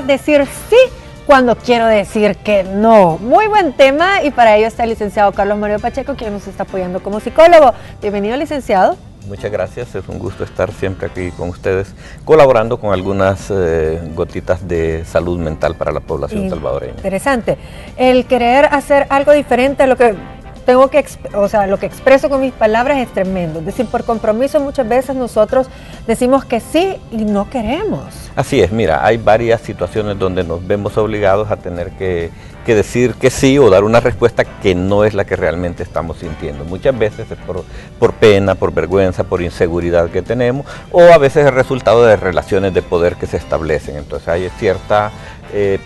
Decir sí cuando quiero decir que no. Muy buen tema, y para ello está el licenciado Carlos Mario Pacheco, quien nos está apoyando como psicólogo. Bienvenido, licenciado. Muchas gracias, es un gusto estar siempre aquí con ustedes, colaborando con algunas gotitas de salud mental para la población salvadoreña. Interesante. El querer hacer algo diferente a lo que lo que expreso con mis palabras es tremendo. Es decir, por compromiso muchas veces nosotros decimos que sí y no queremos. Así es, mira, hay varias situaciones donde nos vemos obligados a tener que decir que sí o dar una respuesta que no es la que realmente estamos sintiendo. Muchas veces es por pena, por vergüenza, por inseguridad que tenemos, o a veces es el resultado de relaciones de poder que se establecen. Entonces hay cierta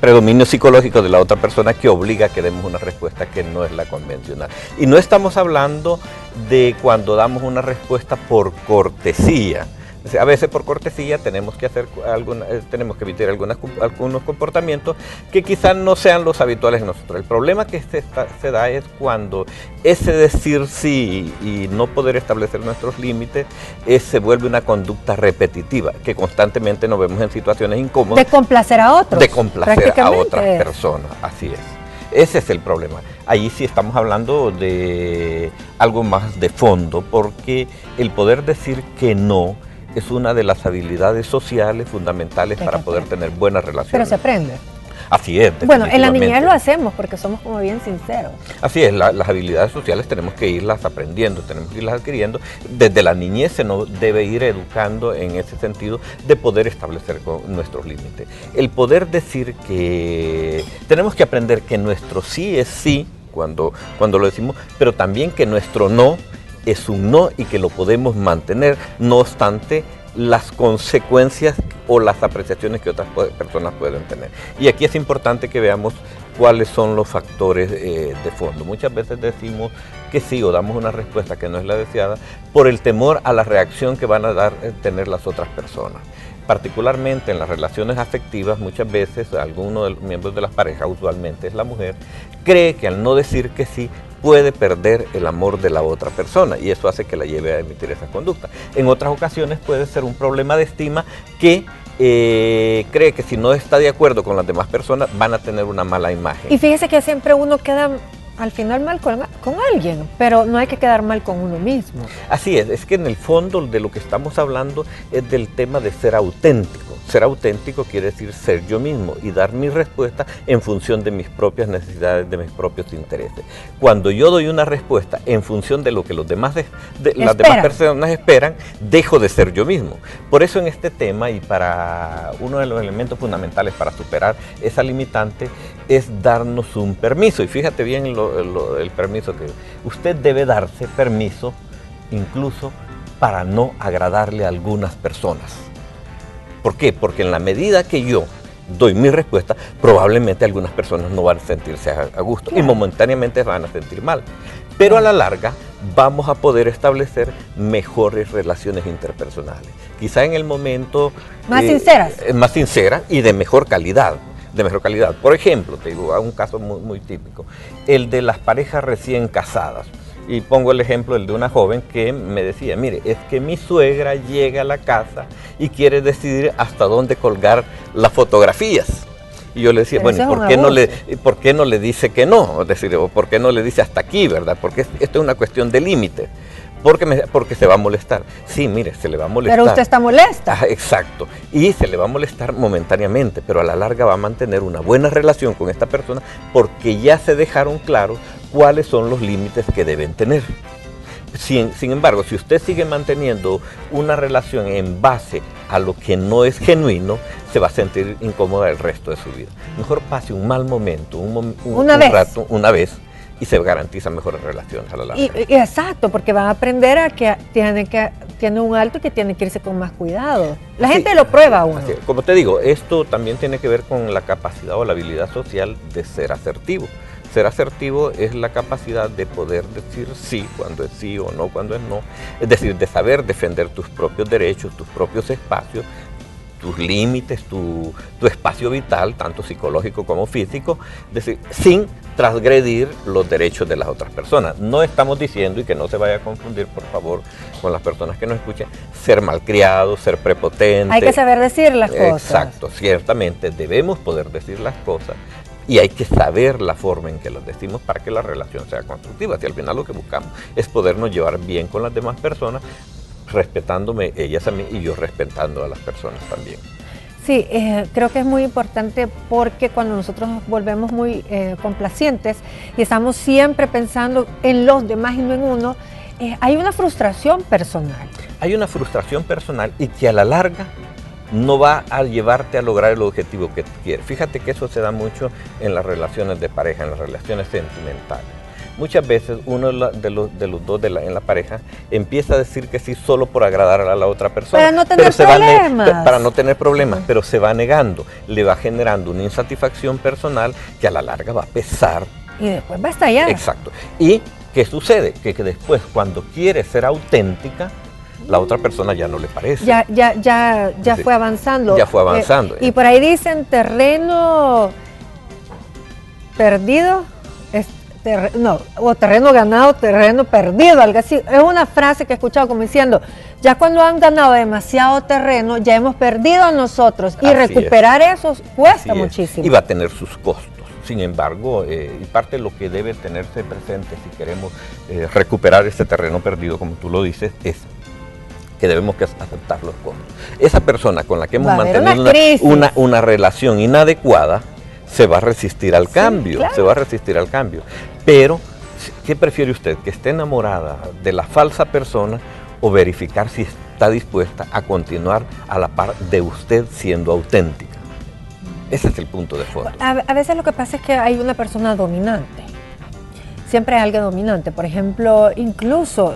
predominio psicológico de la otra persona que obliga a que demos una respuesta que no es la convencional. Y no estamos hablando de cuando damos una respuesta por cortesía. A veces por cortesía tenemos que emitir algunos comportamientos que quizás no sean los habituales en nosotros. El problema que se da es cuando ese decir sí y no poder establecer nuestros límites se vuelve una conducta repetitiva, que constantemente nos vemos en situaciones incómodas. De complacer a otros. De complacer a otras personas, así es. Ese es el problema. Ahí sí estamos hablando de algo más de fondo, porque el poder decir que no es una de las habilidades sociales fundamentales para poder tener buenas relaciones. Pero se aprende. Así es. Bueno, en la niñez lo hacemos porque somos como bien sinceros. Así es, las habilidades sociales tenemos que irlas aprendiendo, tenemos que irlas adquiriendo. Desde la niñez se nos debe ir educando en ese sentido de poder establecer nuestros límites. El poder decir que tenemos que aprender que nuestro sí es sí cuando lo decimos, pero también que nuestro no es un no y que lo podemos mantener, no obstante las consecuencias o las apreciaciones que otras personas pueden tener. Y aquí es importante que veamos cuáles son los factores de fondo. Muchas veces decimos que sí o damos una respuesta que no es la deseada por el temor a la reacción que van a tener las otras personas. Particularmente en las relaciones afectivas, muchas veces alguno de los miembros de las parejas, usualmente es la mujer, cree que al no decir que sí, puede perder el amor de la otra persona, y eso hace que la lleve a emitir esa conducta. En otras ocasiones puede ser un problema de estima que cree que si no está de acuerdo con las demás personas van a tener una mala imagen. Y fíjese que siempre uno queda al final mal con alguien, pero no hay que quedar mal con uno mismo. Así es que en el fondo de lo que estamos hablando es del tema de ser auténtico. Ser auténtico quiere decir ser yo mismo y dar mi respuesta en función de mis propias necesidades, de mis propios intereses. Cuando yo doy una respuesta en función de lo que las demás personas esperan, dejo de ser yo mismo. Por eso en este tema, y para uno de los elementos fundamentales para superar esa limitante, es darnos un permiso. Y fíjate bien el permiso que usted debe darse permiso incluso para no agradarle a algunas personas. ¿Por qué? Porque en la medida que yo doy mi respuesta, probablemente algunas personas no van a sentirse a gusto, y momentáneamente van a sentir mal. Pero a la larga vamos a poder establecer mejores relaciones interpersonales. Quizá en el momento más sinceras. Más sinceras y de mejor calidad. Por ejemplo, te digo, un caso muy típico, el de las parejas recién casadas. Y pongo el ejemplo del de una joven que me decía, mire, es que mi suegra llega a la casa y quiere decidir hasta dónde colgar las fotografías. Y yo le decía, bueno, ¿por qué no le dice que no? Es decir, ¿por qué no le dice hasta aquí, verdad? Porque esto es una cuestión de límite. Porque se va a molestar. Sí, mire, se le va a molestar. Pero usted está molesta. Exacto. Y se le va a molestar momentáneamente, pero a la larga va a mantener una buena relación con esta persona porque ya se dejaron claros cuáles son los límites que deben tener. Sin embargo, si usted sigue manteniendo una relación en base a lo que no es genuino, se va a sentir incómoda el resto de su vida. Mejor pase un mal momento, un rato, una vez, y se garantizan mejores relaciones a la larga. Exacto, porque van a aprender a que tiene un alto y que tiene que irse con más cuidado. La gente lo prueba a uno. Como te digo, esto también tiene que ver con la capacidad o la habilidad social de ser asertivo. Ser asertivo es la capacidad de poder decir sí cuando es sí o no cuando es no. Es decir, de saber defender tus propios derechos, tus propios espacios, tus límites, tu espacio vital, tanto psicológico como físico, sin transgredir los derechos de las otras personas. No estamos diciendo, y que no se vaya a confundir, por favor, con las personas que nos escuchen, ser malcriado, ser prepotente. Hay que saber decir las cosas. Exacto, ciertamente debemos poder decir las cosas, y hay que saber la forma en que las decimos para que la relación sea constructiva. Si al final lo que buscamos es podernos llevar bien con las demás personas, respetándome ellas a mí y yo respetando a las personas también. Sí, creo que es muy importante porque cuando nosotros nos volvemos muy complacientes y estamos siempre pensando en los demás y no en uno, hay una frustración personal. Hay una frustración personal y que a la larga no va a llevarte a lograr el objetivo que quieres. Fíjate que eso se da mucho en las relaciones de pareja, en las relaciones sentimentales. Muchas veces uno de los dos en la pareja empieza a decir que sí solo por agradar a la otra persona. Para no tener problemas. Para no tener problemas, pero se va negando, le va generando una insatisfacción personal que a la larga va a pesar. Y después va a estallar. Exacto. ¿Y qué sucede? Que después, cuando quiere ser auténtica, la otra persona ya no le parece. Ya fue avanzando. Ya fue avanzando. Y por ahí dicen terreno perdido, o terreno ganado, terreno perdido, algo así. Es una frase que he escuchado como diciendo, ya cuando han ganado demasiado terreno, ya hemos perdido nosotros. Y recuperar eso cuesta muchísimo. Y va a tener sus costos. Sin embargo, y parte de lo que debe tenerse presente si queremos recuperar este terreno perdido, como tú lo dices, es que debemos aceptar los costos. Esa persona con la que hemos mantenido una relación inadecuada se va a resistir al cambio, claro. Se va a resistir al cambio. Pero, ¿qué prefiere usted? ¿Que esté enamorada de la falsa persona o verificar si está dispuesta a continuar a la par de usted siendo auténtica? Ese es el punto de fondo. A veces lo que pasa es que hay una persona dominante. Siempre hay alguien dominante. Por ejemplo, incluso,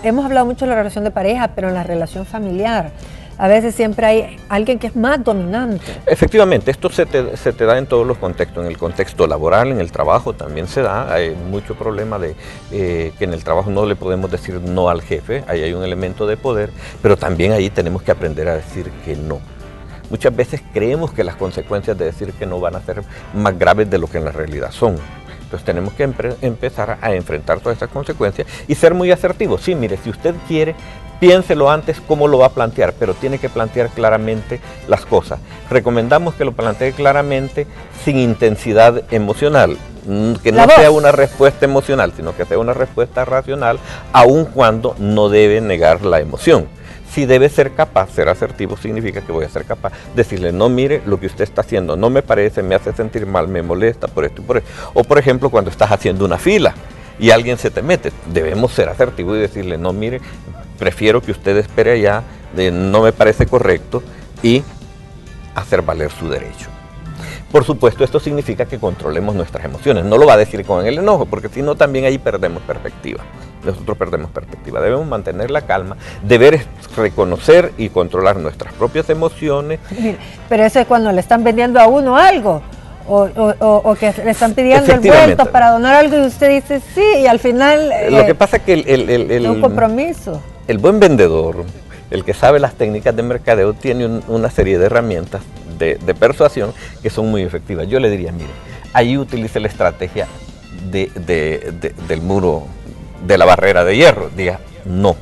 hemos hablado mucho de la relación de pareja, pero en la relación familiar, a veces siempre hay alguien que es más dominante. Efectivamente, esto se te da en todos los contextos. En el contexto laboral, en el trabajo también se da. Hay mucho problema de que en el trabajo no le podemos decir no al jefe. Ahí hay un elemento de poder, pero también ahí tenemos que aprender a decir que no. Muchas veces creemos que las consecuencias de decir que no van a ser más graves de lo que en la realidad son. Entonces tenemos que empezar a enfrentar todas estas consecuencias y ser muy asertivos. Sí, mire, si usted quiere, piénselo antes cómo lo va a plantear, pero tiene que plantear claramente las cosas. Recomendamos que lo plantee claramente sin intensidad emocional, que no sea una respuesta emocional, sino que sea una respuesta racional, aun cuando no debe negar la emoción. Si debe ser capaz, ser asertivo significa que voy a ser capaz de decirle, no, mire, lo que usted está haciendo no me parece, me hace sentir mal, me molesta por esto y por eso. O por ejemplo, cuando estás haciendo una fila y alguien se te mete, debemos ser asertivos y decirle, no, mire, prefiero que usted espere allá, no me parece correcto, y hacer valer su derecho. Por supuesto, esto significa que controlemos nuestras emociones. No lo va a decir con el enojo, porque si no también ahí perdemos perspectiva. Nosotros perdemos perspectiva. Debemos mantener la calma, deber reconocer y controlar nuestras propias emociones. Pero eso es cuando le están vendiendo a uno algo, o que le están pidiendo el vuelto para donar algo y usted dice sí, y al final... lo que pasa es que es un compromiso. El buen vendedor, el que sabe las técnicas de mercadeo, tiene una serie de herramientas de persuasión que son muy efectivas. Yo le diría, mire, ahí utilice la estrategia del muro, de la barrera de hierro. Diga no.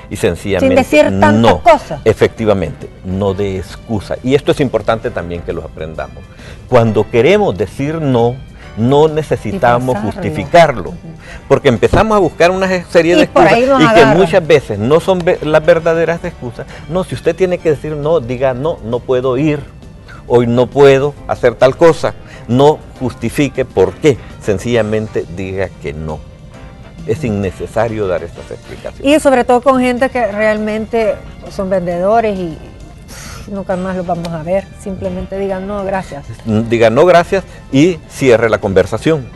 Y sencillamente sin decir tantas cosas. Efectivamente, no de excusa. Y esto es importante también que lo aprendamos. Cuando queremos decir no, no necesitamos justificarlo, porque empezamos a buscar una serie de excusas y que muchas veces no son las verdaderas excusas. No, si usted tiene que decir no, diga no, no puedo ir, hoy no puedo hacer tal cosa. No justifique por qué, sencillamente diga que no. Es innecesario dar estas explicaciones. Y sobre todo con gente que realmente son vendedores y nunca más los vamos a ver. Simplemente digan no, gracias. Digan no, gracias y cierre la conversación.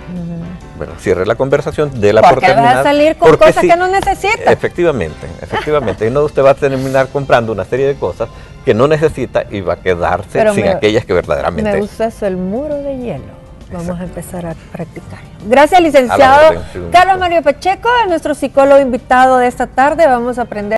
Bueno, cierre la conversación, dé la por terminada. Porque va a salir con cosas que no necesita. Efectivamente. Y no, usted va a terminar comprando una serie de cosas que no necesita y va a quedarse sin aquellas que verdaderamente... Me gusta eso, el muro de hielo. Vamos a empezar a practicar. Gracias, licenciado Carlos Mario Pacheco, nuestro psicólogo invitado de esta tarde. Vamos a aprender.